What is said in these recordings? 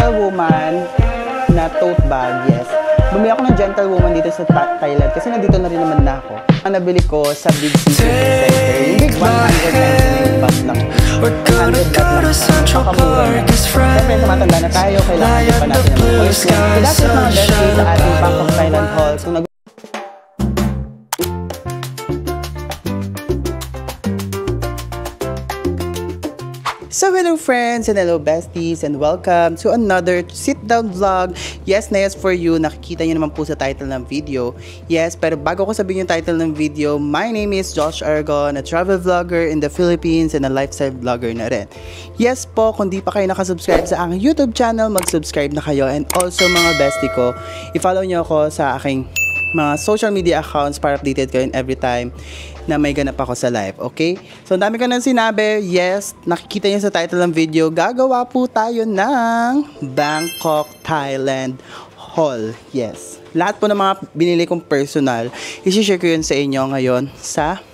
gentlewoman na tote bag, yes. Bumili ako ng gentlewoman dito sa Thailand kasi nandito na rin naman na ako. Ang nabili ko sa Big City Center, yung big 199 baht lang. 100 baht lang siya. Napakamura na. Siyempre, tumatanda na tayo, kailangan pa natin ng mga points. So that's it mga besties sa ating Bangkok Thailand haul. Kung So hello friends and hello besties and welcome to another sit-down vlog. Yes na yes for you. Nakikita nyo naman po sa title ng video. Yes, pero bago ko sabihin yung title ng video, my name is Josh Aragon, a travel vlogger in the Philippines and a lifestyle vlogger na rin. Yes po, kung di pa kayo nakasubscribe sa aking YouTube channel, mag-subscribe na kayo. And also mga bestie ko, i-follow nyo ako sa aking mga social media accounts para updated kayo every time na may ganap ako sa live, okay? So, ang dami ko nang sinabi. Yes, nakikita niyo sa title ng video, gagawa po tayo ng Bangkok, Thailand haul. Yes. Lahat po ng mga binili kong personal, isi-share ko yun sa inyo ngayon sa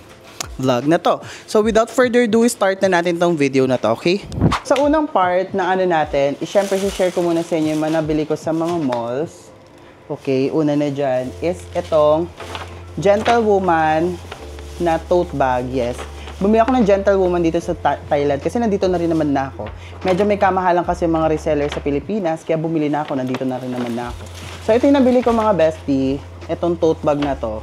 vlog na to. So, without further ado, start na natin tong video na to, okay? Sa unang part na ano natin, syempre isi-share ko muna sa inyo yung mga nabili ko sa mga malls. Okay, una na dyan is itong gentlewoman na tote bag, yes. Bumili ako ng gentlewoman dito sa Thailand kasi nandito na rin naman na ako. Medyo may kamahalan kasi mga reseller sa Pilipinas, kaya bumili na ako, nandito na rin naman na ako. So, ito yung nabili ko mga bestie, itong tote bag na to.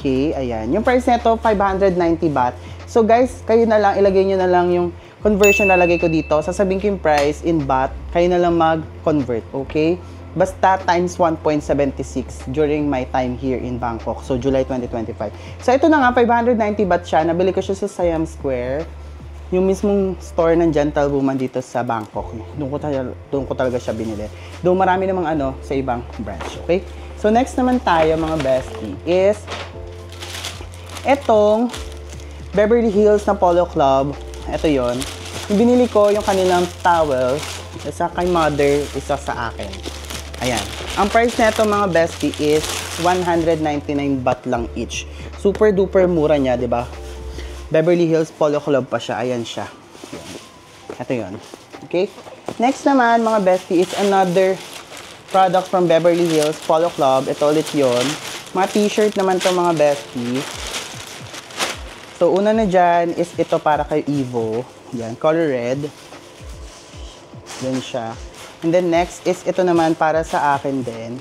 Okay, ayan. Yung price nito, 590 baht. So, guys, kayo na lang, ilagay nyo na lang yung conversion na lagay ko dito. Sasabihin ko yung price in baht, kayo na lang mag-convert, okay? Basta times 1.76 during my time here in Bangkok. So, July 2025. So, ito na nga, 590 baht siya. Nabili ko siya sa Siam Square. Yung mismong store ng gentlewoman dito sa Bangkok. Doon ko talaga siya binili. Doon marami namang ano sa ibang branch. Okay? So, next naman tayo mga bestie is etong Beverly Hills na Polo Club. Ito yon. Yung binili ko yung kanilang towel. Isa kay mother, isa sa akin. Ayan. Ang price nito mga bestie is 199 baht lang each. Super duper mura niya, 'di ba? Beverly Hills Polo Club pa siya. Ayan siya. Ayan. Ito 'yon. Okay? Next naman mga bestie is another product from Beverly Hills Polo Club. Ito ulit 'yon. Mga t-shirt naman 'to mga bestie. So una na diyan is ito para kay Evo. Yan, color red. Yan siya. And then next is ito naman para sa akin din.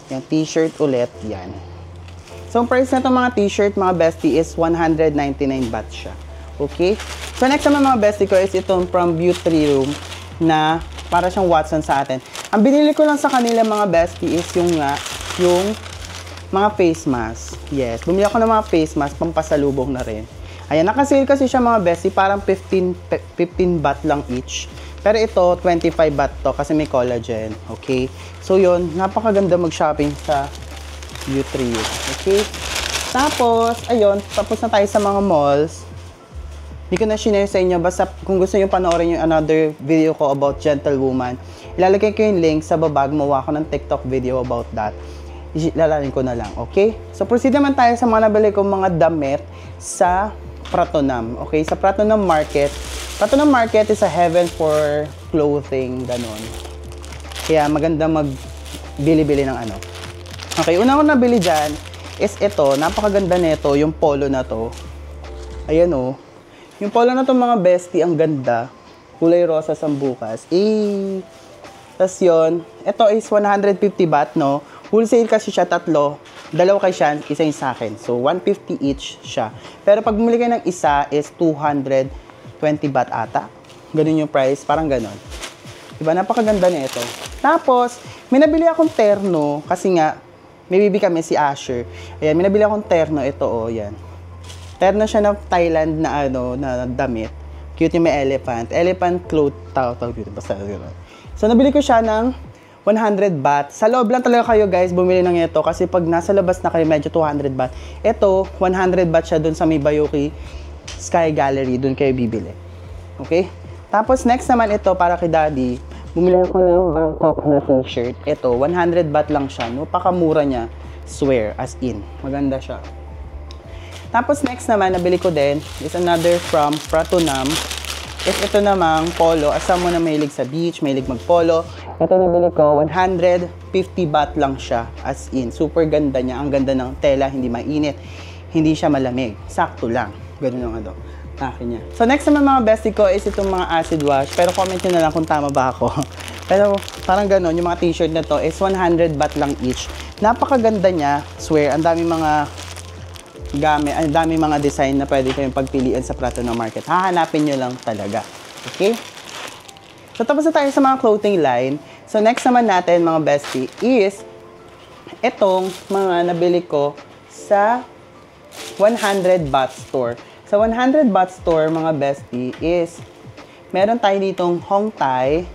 Yan, t-shirt ulit. Yan. So, ang price na itong mga t-shirt, mga bestie, is 199 baht siya. Okay? So, next naman mga bestie ko is itong from Beauty Room na para siyang Watson sa atin. Ang binili ko lang sa kanila mga bestie is yung mga face mask. Yes. Bumili ako ng mga face mask, pampasalubong na rin. Ayan, nakasale kasi siya mga bestie, parang 15 baht lang each. Pero ito, 25 baht to kasi may collagen. Okay? So, yun. Napakaganda mag-shopping sa U3. Okay? Tapos, ayun. Tapos na tayo sa mga malls. Hindi ko na share sa inyo. Basta kung gusto nyo panoorin yung another video ko about gentlewoman, ilalagay ko yung link sa baba. Gumawa ko ng TikTok video about that. Ilalagay ko na lang. Okay? So, proceed naman tayo sa mga nabili kong mga damit sa Pratunam. Okay? Sa Pratunam Market. Pratunam Market is a heaven for clothing, ganon. Kaya maganda magbili-bili ng ano. Okay, una ko nabili dyan is ito. Napakaganda nito, yung polo na to. Ayan o. Yung polo na to mga bestie, ang ganda. Kulay rosa ang bukas. Tas yun. Ito is 150 baht, no? Wholesale kasi siya, tatlo. Dalawa kay Shan, isa yung sa akin. So, 150 each siya. Pero pag bumili kayo ng isa is 220 baht ata. Ganun yung price. Parang ganun. Diba? Napakaganda na ito. Tapos, may nabili akong terno. Kasi nga, may bibi kami si Asher. Ayan, may nabili akong terno. Ito, oh, yan. Terno siya na Thailand na, ano, na damit. Cute yung may elephant. Elephant cloth. Tawag dito. Basta gano'n. So, nabili ko siya ng 100 baht. Sa loob lang talaga kayo, guys, bumili ng ito. Kasi pag nasa labas na kayo, medyo 200 baht. Ito, 100 baht siya dun sa may Bayuki Sky Gallery, doon kayo bibili. Okay? Tapos, next naman ito, para kay Daddy, bumili ako ng Bangkok na t-shirt. Ito, 100 baht lang siya. Napakamura niya. Swear, as in. Maganda siya. Tapos, next naman, nabili ko din, is another from Pratunam. is ito namang polo. As someone na mahilig sa beach, mahilig mag-polo. Ito nabili ko, 150 baht lang siya. As in, super ganda niya. Ang ganda ng tela, hindi mainit. Hindi siya malamig. Sakto lang. Ganun ang ano. Akin niya. So next naman mga bestie ko is itong mga acid wash. Pero comment nyo na lang kung tama ba ako. Pero parang ganun, yung mga t-shirt na to is 100 baht lang each. Napakaganda niya. Swear, ang dami mga gamit, ang dami mga design na pwede kayong pagpilian sa Prato ng Market. Hahanapin nyo lang talaga. Okay? So tapos na tayo sa mga clothing line. So next naman natin mga bestie is itong mga nabili ko sa 100 baht store. Sa 100 baht store mga bestie is meron tayo ditong Hong Tai.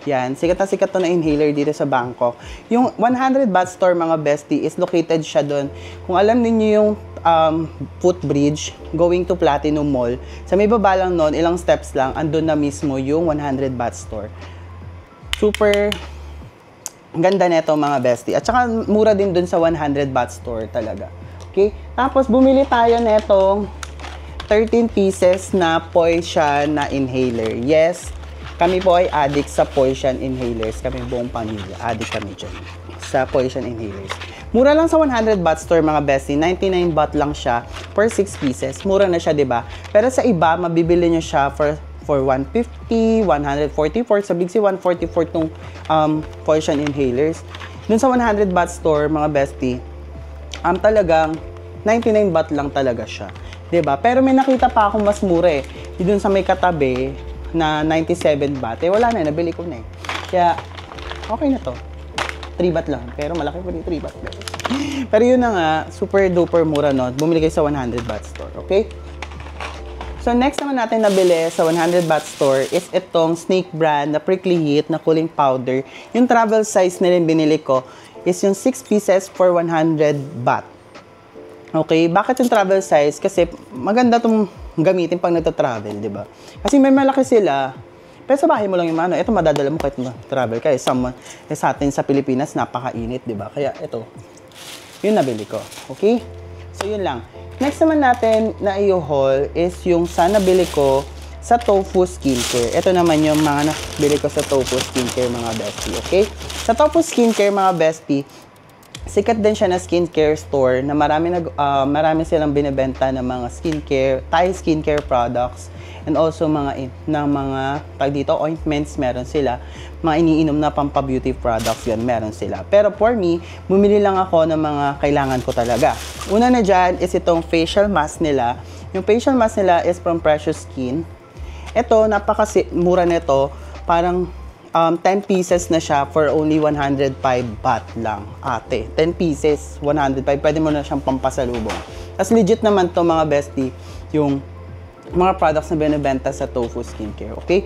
Yan, sikat to na inhaler dito sa Bangkok. Yung 100 baht store mga bestie is located siya doon. Kung alam niyo yung footbridge going to Platinum Mall, sa may baba lang noon, ilang steps lang, andun na mismo yung 100 baht store. Super ganda nito mga bestie. At saka mura din dun sa 100 baht store talaga. Okay? Tapos bumili tayo netong 13 pieces na Poison na inhaler. Yes, kami po ay addict sa Poison inhalers. Kami buong pamilya, addict kami dyan sa Poison inhalers. Mura lang sa 100 baht store mga bestie. 99 baht lang siya per 6 pieces. Mura na siya, 'di ba? Pero sa iba, mabibili niyo siya for 150, 144. Sa Big C, 144 tong Poison inhalers. Dun sa 100 baht store mga bestie, talagang 99 baht lang talaga siya. 'Di ba? Pero may nakita pa akong mas mura eh. Dun sa may katabi na 97 baht. Eh, wala na, nabili ko na eh. Kaya, okay na to. 3 baht lang. Pero malaki pa rin 3 baht. Pero yun na nga, super duper mura no. Bumili kayo sa 100 baht store. Okay? So, next naman natin nabili sa 100 baht store is itong Snake brand na prickly heat na cooling powder. Yung travel size na rin binili ko is yung 6 pieces for 100 baht. Okay? Bakit yung travel size? Kasi maganda itong gamitin pag nagta-travel, di ba? Kasi may malaki sila, pero sa bahay mo lang yung ano, ito madadala mo kahit travel ka. Sa atin sa Pilipinas, napakainit, di ba? Kaya ito, yun nabili ko. Okay? So, yun lang. Next naman natin na i-haul is yung sa nabili ko sa Tofu Skincare. Ito naman yung mga nabili ko sa Tofu Skincare, mga bestie. Okay? Sa Tofu Skincare, mga bestie, sikat din siya na skincare store na marami silang binebenta ng mga skincare, Thai skincare products and also mga ointments meron sila, mga iniinom na pampa-beauty products yan meron sila. Pero for me, bumili lang ako ng mga kailangan ko talaga. Una na dyan is itong facial mask nila. Yung facial mask nila is from Precious Skin. Ito, napaka-mura nito, parang 10 pieces na siya for only 105 baht lang, ate. 10 pieces, 105. Pwede mo na siyang pampasalubong. Tapos legit naman to mga bestie, yung mga products na binibenta sa Tofu Skincare, okay?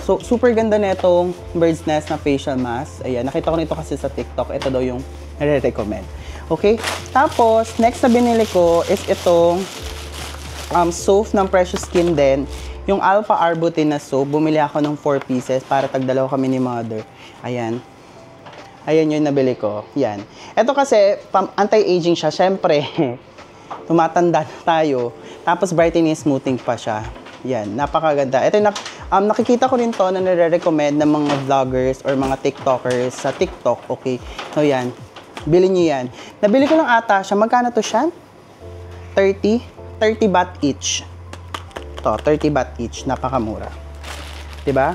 So, super ganda na itong Bird's Nest na facial mask. Ayan, nakita ko nito kasi sa TikTok. Ito daw yung nare-recommend. Okay? Tapos, next na binili ko is itong soap ng Precious Skin din. Yung Alpha Arbutin na soap, bumili ako ng 4 pieces para tagdalaw kami ni mother. Ayan. Ayan yung nabili ko. Yan. Ito kasi, anti-aging siya. Siyempre, tumatanda na tayo. Tapos brightening and smoothing pa siya. Yan. Napakaganda. Ito nakikita ko rin to na nire-recommend ng mga vloggers or mga TikTokers sa TikTok. Okay. So yan. Bili nyo yan. Nabili ko lang ata siya. Magkano to siya? 30 baht each. To, 30 baht each. Napakamura. Diba?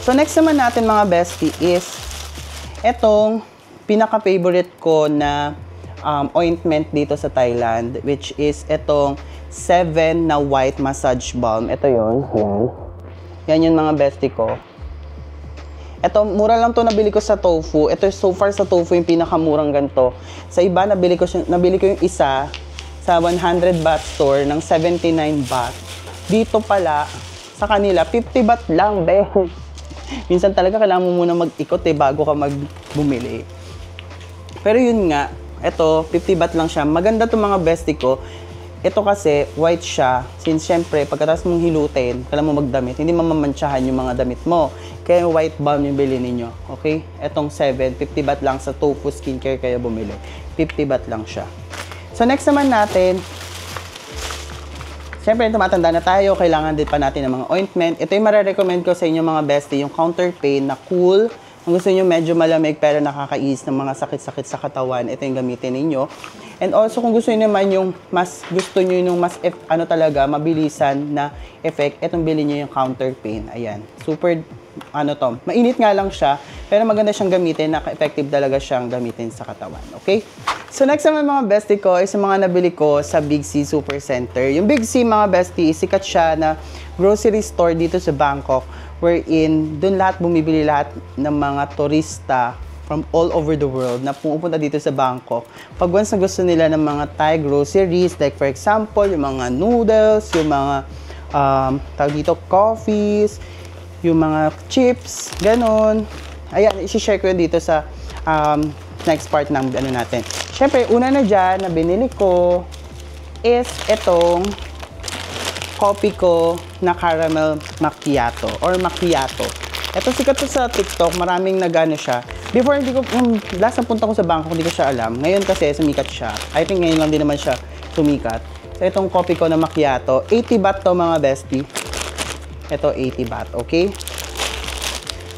So, next naman natin mga bestie is etong pinaka-favorite ko na ointment dito sa Thailand, which is etong 7 na white massage balm. Ito yun. Yan yung mga bestie ko. Ito, mura lang to nabili ko sa Tofu. Ito, so far sa Tofu yung pinakamurang ganito. Sa iba, nabili ko yung isa sa 100 baht store ng 79 baht. Dito pala, sa kanila, 50 baht lang, be. Minsan talaga kailangan mo muna mag-ikot bago ka bumili. Pero yun nga, ito, 50 baht lang siya. Maganda to mga bestie ko. Ito kasi, white siya. Since syempre, pagkatapos mong hilutin, kailangan mo magdamit, hindi mamamantsahan yung mga damit mo. Kaya yung white balm yung bili ninyo. Okay? Etong 50 baht lang sa Tofu Skincare kaya bumili. 50 baht lang siya. So, next naman natin, Siyempre, tumatanda na tayo, kailangan din pa natin ng mga ointment. Ito yung marirecommend ko sa inyo mga bestie, yung counter pain na cool. Kung gusto niyo medyo malamig pero nakakaiis ng mga sakit-sakit sa katawan, ito yung gamitin ninyo. And also, kung gusto niyo naman yung gusto niyo yung mas, talaga, mabilisan na effect, itong bilhin niyo yung counter pain. Ayan. Super, mainit nga lang siya, pero maganda siyang gamitin, naka-effective talaga siyang gamitin sa katawan. Okay? So, next naman mga bestie ko is yung mga nabili ko sa Big C Super Center. Yung Big C mga bestie, sikat siya na grocery store dito sa Bangkok, wherein dun lahat bumibili lahat ng mga turista from all over the world na pumupunta dito sa Bangkok. Pag once na gusto nila ng mga Thai groceries, like for example, yung mga noodles, yung mga tawag dito, coffees, yung mga chips, ganun. Ayan, isi-share ko yun dito sa next part ng natin. Siyempre, una na dyan na binili ko is itong coffee ko na caramel macchiato or macchiato. Ito sikat to sa TikTok, maraming nagano siya. Before, last na punta ko sa Bangkok, hindi ko siya alam. Ngayon kasi, sumikat siya. I think ngayon lang din naman siya sumikat. So, itong coffee ko na macchiato, 80 baht to mga bestie. Ito, 80 baht, okay?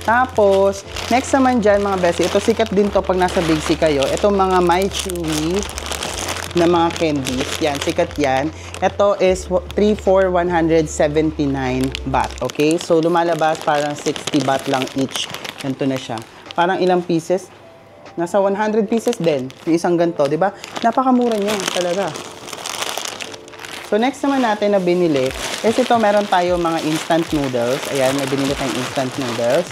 Tapos, next naman dyan mga bestie, ito sikat din to pag nasa Big C kayo. Itong mga My Chewy na mga candies. Yan, sikat yan. Ito is 3 for 179 baht. Okay? So, lumalabas parang 60 baht lang each. Ganito na siya. Parang ilang pieces? Nasa 100 pieces din. Yung isang ganito, di ba? Napakamura niya talaga. So, next naman natin na binili is ito, meron tayo mga instant noodles. Ayan, may binili tayong instant noodles.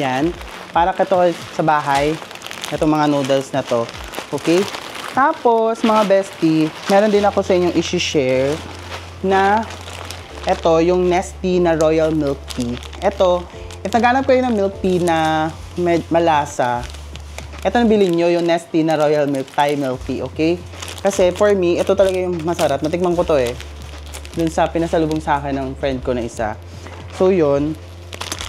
Yan. Para kato sa bahay, itong mga noodles na to. Okay? Tapos, mga bestie, meron din ako sa inyong isi-share na ito, yung Nestea na Royal Milk Tea. Ito, if naghanap kayo ng milk tea na malasa, ito na bilhin nyo, yung Nestea na Royal Milk Thai Milk Tea, okay? Kasi for me, ito talaga yung masarap. Natikman ko to eh. Dun sa pinasalubong sa akin ng friend ko na isa. So, yun.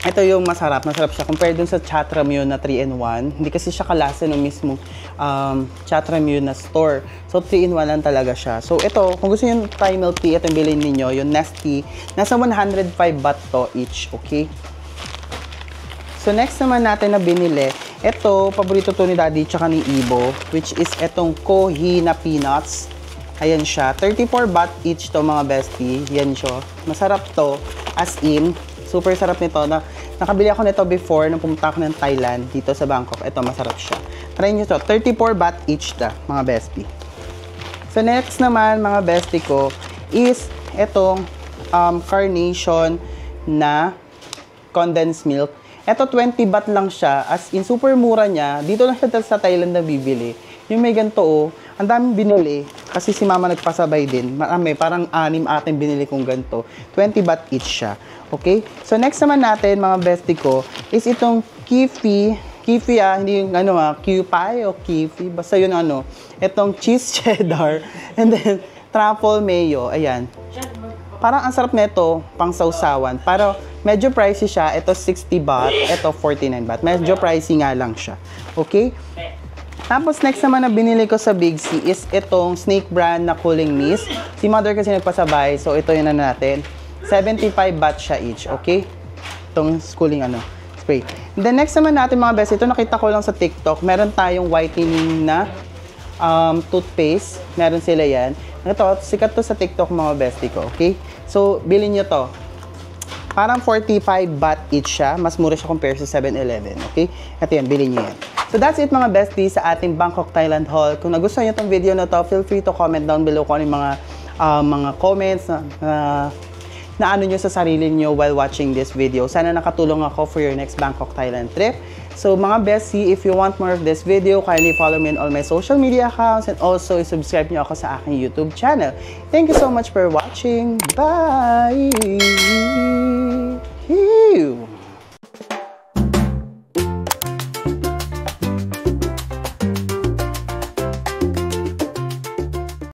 Ito yung masarap. Masarap siya. Compared dun sa Chatramune na 3-in-1. Hindi kasi siya kalasa ng mismong Chatramune na store. So, 3-in-1 lang talaga siya. So, ito, kung gusto nyo yung Thai milk tea, ito yung bilhin ninyo, yung Nestea. Nasa 105 baht to each, okay? So, next naman natin na binili, ito, paborito to ni Daddy tsaka ni Ibo, which is itong Kohi na peanuts. Ayan siya. 34 baht each to mga bestie. Yan siya. Masarap to. As in, super sarap nito. Nakabili ako nito before nung pumunta ako ng Thailand dito sa Bangkok. Ito, masarap siya. Try nyo to. 34 baht each ta, mga bestie. So, next naman, mga bestie ko, is itong Carnation na condensed milk. Ito, 20 baht lang siya. As in, super mura niya. Dito lang siya sa Thailand na bibili. Yung may ganito, oh, ang daming binili. Kasi si mama nagpasabay din. Marami, parang 6 ating binili kong ganito. 20 baht each siya. Okay? So, next naman natin, mga bestie ko, is itong Kifi. Kifi, hindi yung Kewpie o Kifi. Basta yun itong cheese cheddar. And then, truffle mayo. Ayan. Parang ang sarap nito, pang sausawan. Pero, medyo pricey siya. Ito 60 baht. Ito 49 baht. Medyo pricey nga lang siya. Okay? Tapos, next naman na binili ko sa Big C is itong Snake brand na cooling mist. Si mother kasi nagpasabay. So, ito yun natin. 75 baht siya each, okay? Itong cooling spray. Then next naman natin mga best, ito nakita ko lang sa TikTok. Meron tayong whitening na toothpaste. Meron sila yan. Ito, sikat to sa TikTok mga bestie ko, okay? So, bilhin nyo to. Parang 45 baht each siya. Mas mura siya compare sa 7-Eleven, okay? Ito yan, bilhin nyo yan. So, that's it mga bestie sa ating Bangkok, Thailand haul. Kung nagustuhan nyo itong video na to, feel free to comment down below kung ano yung mga comments na ano nyo sa sarili nyo while watching this video. Sana nakatulong ako for your next Bangkok, Thailand trip. So mga bestie, if you want more of this video, kindly follow me on all my social media accounts and also subscribe nyo ako sa aking YouTube channel. Thank you so much for watching. Bye!